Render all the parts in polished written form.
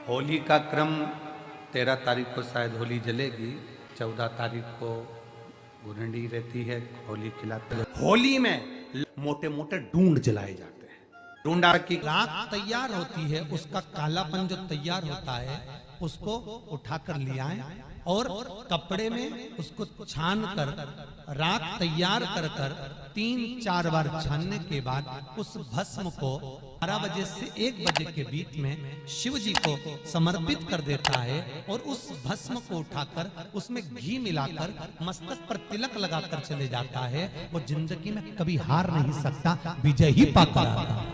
होली का क्रम 13 तारीख को शायद होली जलेगी, 14 तारीख को गुरंडी रहती है, होली खिलाते हैं। होली में मोटे मोटे ढूंढ जलाए जाते हैं। ढूंढा की राख तैयार होती है, उसका कालापन जो तैयार होता है उसको उठाकर ले आए और कपड़े में उसको छान कर राख तैयार कर 3-4 बार छानने के बाद उस भस्म को 12 बजे से 1 बजे के बीच में शिव जी को समर्पित कर देता है और उस भस्म को उठाकर उसमें घी मिलाकर मस्तक पर तिलक लगाकर चले जाता है। वो जिंदगी में कभी हार नहीं सकता, विजय ही पाकर आता है,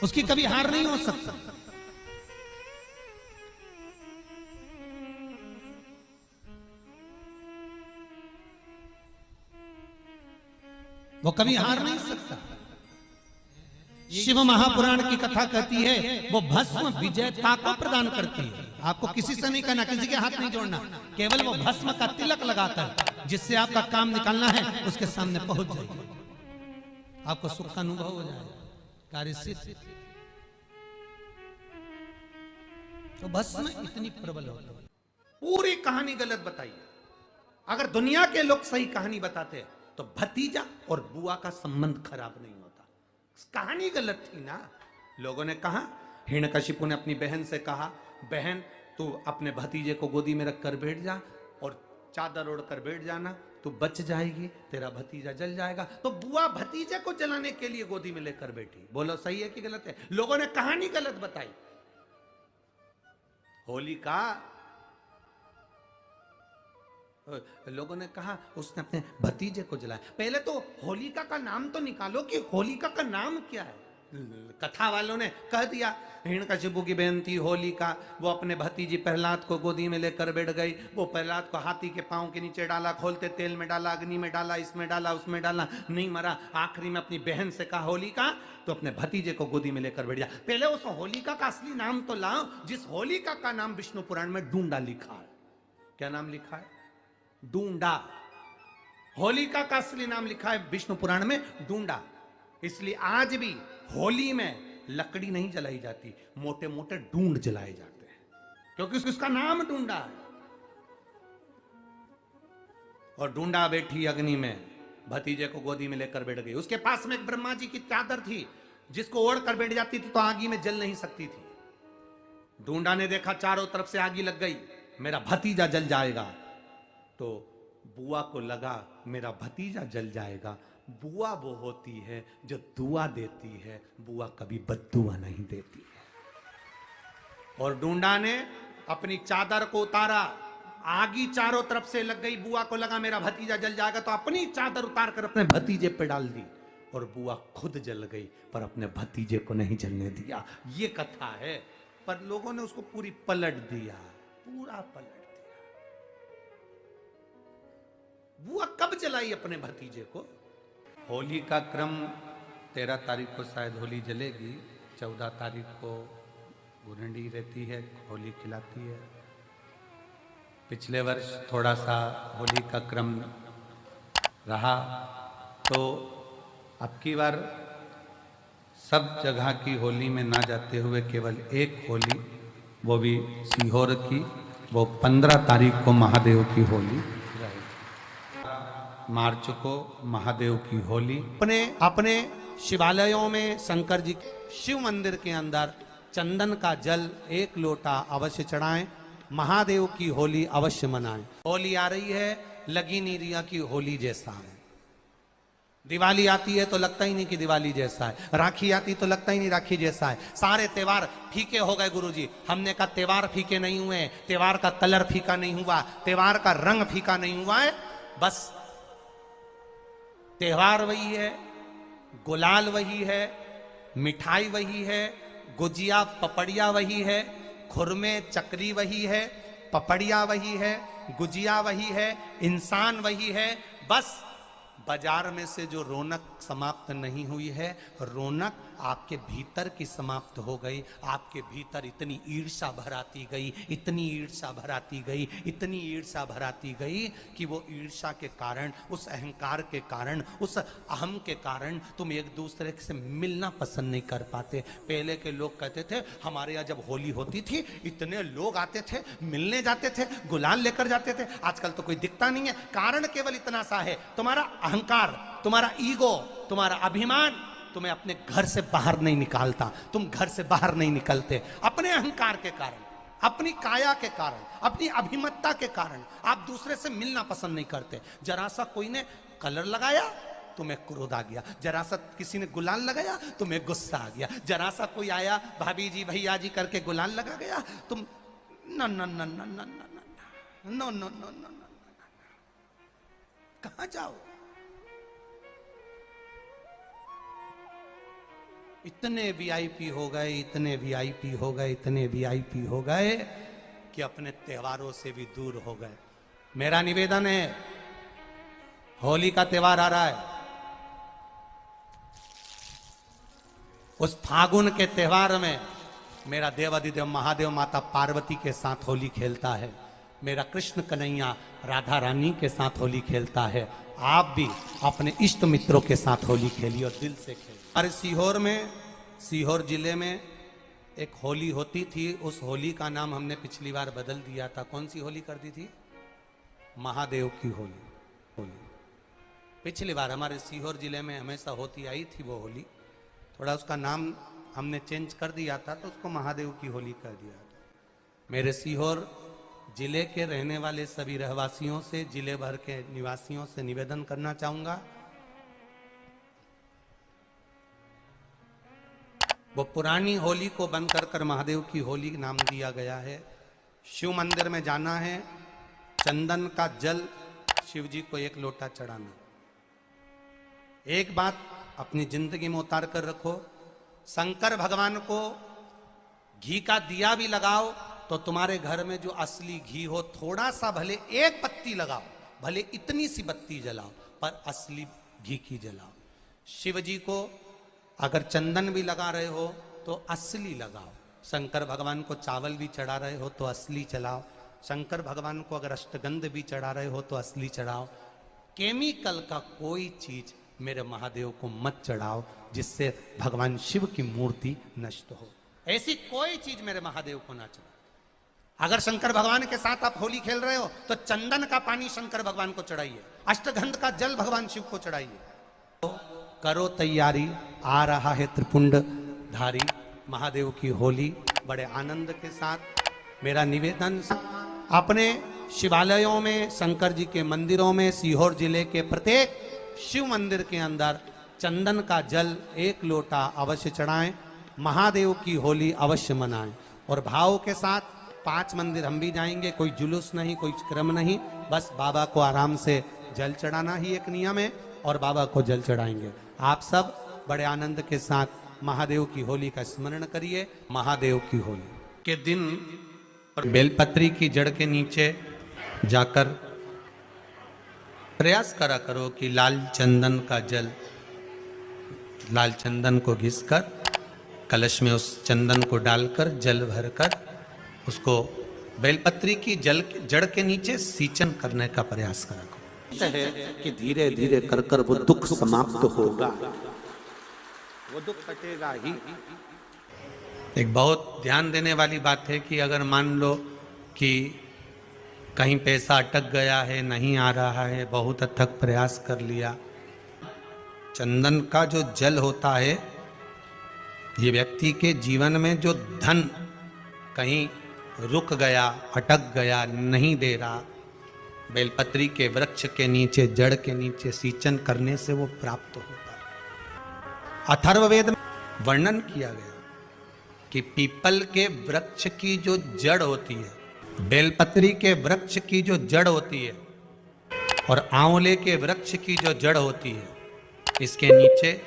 उसकी कभी हार नहीं हो सकता। वो कभी हार नहीं सकता। शिव महापुराण की कथा कहती है वो भस्म विजयता को प्रदान करती है। आपको किसी से नहीं कहना, किसी के हाथ नहीं जोड़ना, केवल वो भस्म का तिलक लगाकर जिससे आपका काम निकालना है उसके सामने पहुंच जाइए, आपको सुख का अनुभव हो जाएगा, कार्य सिद्ध। तो भस्म इतनी प्रबल होती है। पूरी कहानी गलत बताई। अगर दुनिया के लोग सही कहानी बताते तो भतीजा और बुआ का संबंध खराब नहीं होता। कहानी गलत थी ना। लोगों ने कहा, हिरण्यकशिपु ने अपनी बहन से कहा, बहन तू अपने भतीजे को गोदी में रख कर बैठ जा और चादर ओढ़ कर बैठ जाना, तू बच जाएगी, तेरा भतीजा जल जाएगा। तो बुआ भतीजे को जलाने के लिए गोदी में लेकर बैठी। बोलो सही है कि गलत है? लोगों ने कहानी गलत बताई। होली का लोगों ने कहा उसने अपने भतीजे को जलाया। पहले तो होलिका का नाम तो निकालो कि होलिका का नाम क्या है। कथा वालों ने कह दिया हिरण्यकशिपु की बहन थी होलिका, वो अपने भतीजी प्रहलाद को गोदी में लेकर बैठ गई। वो प्रहलाद को हाथी के पांव के नीचे डाला, खोलते तेल में डाला, अग्नि में डाला, इसमें डाला, उसमें डाला, नहीं मरा। आखिरी में अपनी बहन से कहा होलिका तो अपने भतीजे को गोदी में लेकर बैठ जा। पहले उस होलिका का असली नाम तो लाओ, जिस होलिका का नाम विष्णु पुराण में ढूंढा लिखा है। क्या नाम लिखा है? ढूंढा। होलिका का असली नाम लिखा है विष्णु पुराण में ढूंढा। इसलिए आज भी होली में लकड़ी नहीं जलाई जाती, मोटे मोटे ढूंढ जलाए जाते हैं, क्योंकि उसका नाम ढूंढा है। और ढूंढा बैठी अग्नि में, भतीजे को गोदी में लेकर बैठ गई। उसके पास में एक ब्रह्मा जी की चादर थी, जिसको ओढ़ कर बैठ जाती थी तो आगी में जल नहीं सकती थी। ढूंढा ने देखा चारों तरफ से आगी लग गई, मेरा भतीजा जल जाएगा। तो बुआ को लगा मेरा भतीजा जल जाएगा। बुआ वो होती है जो दुआ देती है, बुआ कभी बद्दुआ नहीं देती है। और ढूंढा ने अपनी चादर को उतारा, आगी चारों तरफ से लग गई। बुआ को लगा मेरा भतीजा जल जाएगा, तो अपनी चादर उतार कर अपने भतीजे पे डाल दी और बुआ खुद जल गई, पर अपने भतीजे को नहीं जलने दिया। ये कथा है, पर लोगों ने उसको पूरी पलट दिया, पूरा पलट। बुआ कब जलाई अपने भतीजे को? होली का क्रम 13 तारीख को शायद होली जलेगी, 14 तारीख को गुरंडी रहती है, होली खिलाती है। पिछले वर्ष थोड़ा सा होली का क्रम रहा, तो अब की बार सब जगह की होली में ना जाते हुए केवल एक होली, वो भी सीहोर की, वो 15 तारीख को महादेव की होली, मार्च को महादेव की होली। अपने शिवालयों में शंकर जी शिव मंदिर के अंदर चंदन का जल 1 लोटा अवश्य चढ़ाएं, महादेव की होली अवश्य मनाएं। होली आ रही है, लगी नहीं रिया की होली जैसा है। दिवाली आती है तो लगता ही नहीं कि दिवाली जैसा है, राखी आती तो लगता ही नहीं राखी जैसा है। सारे त्योहार फीके हो गए गुरुजी। हमने कहा त्योहार फीके नहीं हुए, त्योहार का कलर फीका नहीं हुआ, त्योहार का रंग फीका नहीं हुआ है, बस त्योहार वही है, गुलाल वही है, मिठाई वही है, गुजिया पपड़िया वही है, खुरमे चकरी वही है, पपड़िया वही है, गुजिया वही है, इंसान वही है। बस बाजार में से जो रौनक समाप्त नहीं हुई है, रौनक आपके भीतर की समाप्त हो गई। आपके भीतर इतनी ईर्ष्या भराती गई, इतनी ईर्ष्या भराती गई, इतनी ईर्ष्या भराती गई कि वो ईर्ष्या के कारण, उस अहंकार के कारण, उस अहम के कारण तुम एक दूसरे से मिलना पसंद नहीं कर पाते। पहले के लोग कहते थे हमारे यहाँ जब होली होती थी इतने लोग आते थे, मिलने जाते थे, गुलाल लेकर जाते थे। आजकल तो कोई दिखता नहीं है। कारण केवल इतना सा है, तुम्हारा अहंकार, तुम्हारा ईगो, तुम्हारा अभिमान तुम्हें अपने घर से बाहर नहीं निकालता। तुम घर से बाहर नहीं निकलते अपने अहंकार के कारण, अपनी काया के कारण, अपनी अभिमतता के कारण। आप दूसरे से मिलना पसंद नहीं करते। जरा सा कोई ने कलर लगाया तुम्हें क्रोध आ गया, जरा सा किसी ने गुलाल लगाया तुम्हें गुस्सा आ गया, जरा सा कोई आया भाभी जी भैया जी करके गुलाल लगा गया, तुम न न न न न न नो नो नो नो, कहां जाओ? इतने वीआईपी हो गए, इतने वीआईपी हो गए, इतने वीआईपी हो गए कि अपने त्योहारों से भी दूर हो गए। मेरा निवेदन है, होली का त्योहार आ रहा है, उस फागुन के त्योहार में मेरा देवाधिदेव महादेव माता पार्वती के साथ होली खेलता है, मेरा कृष्ण कन्हैया राधा रानी के साथ होली खेलता है। आप भी अपने इष्ट मित्रों के साथ होली खेलिए और दिल से खेलिए। अरे सीहोर में, सीहोर जिले में एक होली होती थी। उस होली का नाम हमने पिछली बार बदल दिया था। कौन सी होली कर दी थी? महादेव की होली। पिछली बार हमारे सीहोर जिले में हमेशा होती आई थी वो होली, थोड़ा उसका नाम हमने चेंज कर दिया था तो उसको महादेव की होली कर दिया था। मेरे सीहोर जिले के रहने वाले सभी रहवासियों से, जिले भर के निवासियों से निवेदन करना चाहूंगा, वो पुरानी होली को बंद कर महादेव की होली नाम दिया गया है। शिव मंदिर में जाना है, चंदन का जल शिव जी को 1 लोटा चढ़ाना। एक बात अपनी जिंदगी में उतार कर रखो, शंकर भगवान को घी का दिया भी लगाओ तो तुम्हारे घर में जो असली घी हो, थोड़ा सा भले 1 बत्ती लगाओ, भले इतनी सी बत्ती जलाओ, पर असली घी की जलाओ। शिव जी को अगर चंदन भी लगा रहे हो तो असली लगाओ। शंकर भगवान को चावल भी चढ़ा रहे हो तो असली चलाओ। शंकर भगवान को अगर अष्टगंध भी चढ़ा रहे हो तो असली चढ़ाओ। केमिकल का कोई चीज मेरे महादेव को मत चढ़ाओ जिससे भगवान शिव की मूर्ति नष्ट हो। ऐसी कोई चीज मेरे महादेव को ना चढ़ाओ। अगर शंकर भगवान के साथ आप होली खेल रहे हो तो चंदन का पानी शंकर भगवान को चढ़ाइए, अष्टगंध का जल भगवान शिव को चढ़ाइए। तो करो तैयारी, आ रहा है त्रिपुंड धारी महादेव की होली। बड़े आनंद के साथ मेरा निवेदन, अपने शिवालयों में, शंकर जी के मंदिरों में, सीहोर जिले के प्रत्येक शिव मंदिर के अंदर चंदन का जल 1 लोटा अवश्य चढ़ाएं, महादेव की होली अवश्य मनाएं। और भाव के साथ 5 मंदिर हम भी जाएंगे, कोई जुलूस नहीं, कोई क्रम नहीं, बस बाबा को आराम से जल चढ़ाना ही एक नियम है और बाबा को जल चढ़ाएंगे। आप सब बड़े आनंद के साथ महादेव की होली का स्मरण करिए। महादेव की होली के दिन बेलपत्री की जड़ के नीचे जाकर प्रयास करा करो कि लाल चंदन का जल, लाल चंदन को घिसकर कलश में उस चंदन को डालकर जल भरकर उसको बेलपत्री की जड़ के नीचे सींचन करने का प्रयास करा करो। है कि धीरे धीरे कर कर वो दुख समाप्त होगा, वो दुख कटेगा ही। एक बहुत ध्यान देने वाली बात है कि अगर मान लो कि कहीं पैसा अटक गया है, नहीं आ रहा है, बहुत अथक प्रयास कर लिया, चंदन का जो जल होता है ये व्यक्ति के जीवन में जो धन कहीं रुक गया, अटक गया, नहीं दे रहा, बेलपत्री के वृक्ष के नीचे, जड़ के नीचे सींचन करने से वो प्राप्त होता है। अथर्ववेद में वर्णन किया गया कि पीपल के वृक्ष की जो जड़ होती है, बेलपत्री के वृक्ष की जो जड़ होती है और आंवले के वृक्ष की जो जड़ होती है, इसके नीचे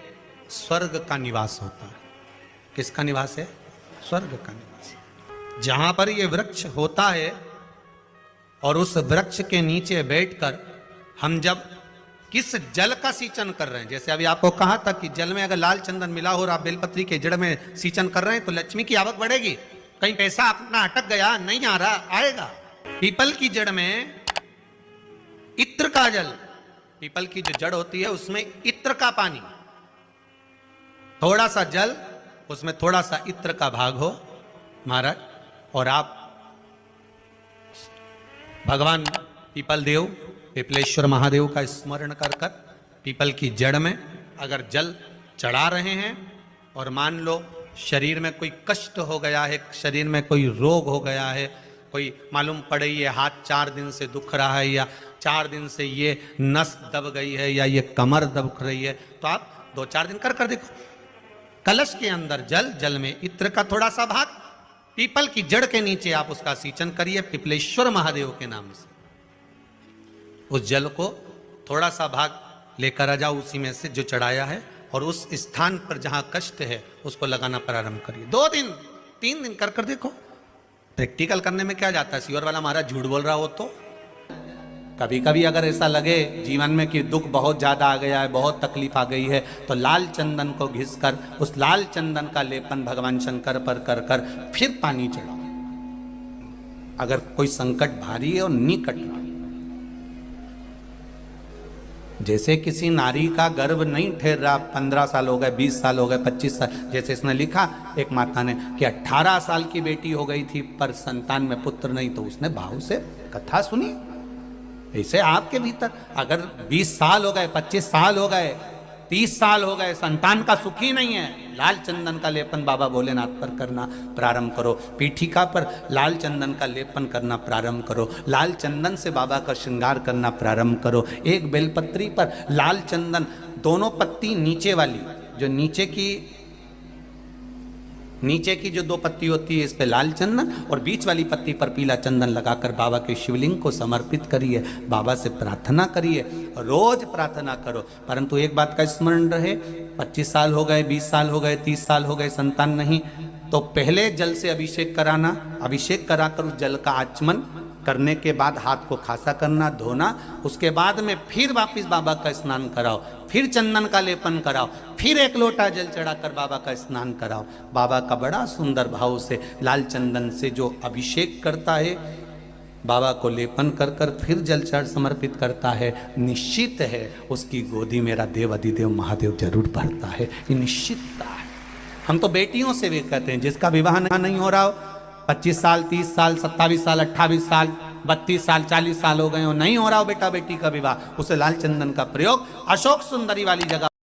स्वर्ग का निवास होता है। किसका निवास है? स्वर्ग का निवास। जहां पर ये वृक्ष होता है और उस वृक्ष के नीचे बैठकर हम जब किस जल का सींचन कर रहे हैं। जैसे अभी आपको कहा था कि जल में अगर लाल चंदन मिला हो और आप बेलपत्री के जड़ में सींचन कर रहे हैं तो लक्ष्मी की आवक बढ़ेगी। कहीं पैसा अपना अटक गया, नहीं आ रहा, आएगा। पीपल की जड़ में इत्र का जल, पीपल की जो जड़ होती है उसमें इत्र का पानी, थोड़ा सा जल, उसमें थोड़ा सा इत्र का भाग हो महाराज, और आप भगवान पीपल देव, पिपलेश्वर महादेव का स्मरण कर कर पीपल की जड़ में अगर जल चढ़ा रहे हैं, और मान लो शरीर में कोई कष्ट हो गया है, शरीर में कोई रोग हो गया है, कोई मालूम पड़े ये हाथ 4 दिन से दुख रहा है, या 4 दिन से ये नस दब गई है, या ये कमर दब रही है, तो आप 2-4 दिन कर देखो। कलश के अंदर जल, जल में इत्र का थोड़ा सा भाग, पीपल की जड़ के नीचे आप उसका सींचन करिए पिपलेश्वर महादेव के नाम से। उस जल को थोड़ा सा भाग लेकर आ जाओ उसी में से जो चढ़ाया है, और उस स्थान पर जहां कष्ट है उसको लगाना प्रारंभ करिए। 2 दिन 3 दिन कर देखो। प्रैक्टिकल करने में क्या जाता है, सीवर वाला महाराज झूठ बोल रहा हो तो। कभी कभी अगर ऐसा लगे जीवन में कि दुख बहुत ज्यादा आ गया है, बहुत तकलीफ आ गई है, तो लाल चंदन को घिसकर उस लाल चंदन का लेपन भगवान शंकर पर कर कर फिर पानी चढ़ाओ। अगर कोई संकट भारी है और निकट रहा, जैसे किसी नारी का गर्भ नहीं ठहर रहा, 15 साल हो गए, 20 साल हो गए, 25 साल, जैसे इसने लिखा एक माता ने कि 18 साल की बेटी हो गई थी पर संतान में पुत्र नहीं, तो उसने भाव से कथा सुनी। ऐसे आपके भीतर अगर 20 साल हो गए, 25 साल हो गए, 30 साल हो गए, संतान का सुख ही नहीं है, लाल चंदन का लेपन बाबा भोलेनाथ पर करना प्रारंभ करो। पीठिका पर लाल चंदन का लेपन करना प्रारंभ करो। लाल चंदन से बाबा का श्रृंगार करना प्रारंभ करो। एक बेलपत्री पर लाल चंदन, दोनों पत्ती नीचे वाली, जो नीचे की जो 2 पत्ती होती है इस पे लाल चंदन, और बीच वाली पत्ती पर पीला चंदन लगाकर बाबा के शिवलिंग को समर्पित करिए। बाबा से प्रार्थना करिए, रोज प्रार्थना करो। परंतु एक बात का स्मरण रहे, 25 साल हो गए, 20 साल हो गए, 30 साल हो गए, संतान नहीं, तो पहले जल से अभिषेक कराना, अभिषेक कराकर उस जल का आचमन करने के बाद हाथ को खासा करना, धोना, उसके बाद में फिर वापिस बाबा का स्नान कराओ, फिर चंदन का लेपन कराओ, फिर 1 लोटा जल चढ़ाकर बाबा का स्नान कराओ। बाबा का बड़ा सुंदर भाव से लाल चंदन से जो अभिषेक करता है, बाबा को लेपन कर कर फिर जल चढ़ समर्पित करता है, निश्चित है उसकी गोदी मेरा देव अधिदेव महादेव जरूर भरता है। ये निश्चितता है। हम तो बेटियों से भी कहते हैं, जिसका विवाह नहीं हो रहा हो, 25 साल, 30 साल, 27 साल, 28 साल, 32 साल, 40 साल हो गए हो, नहीं हो रहा हो बेटा बेटी का विवाह, उसे लाल चंदन का प्रयोग अशोक सुंदरी वाली जगह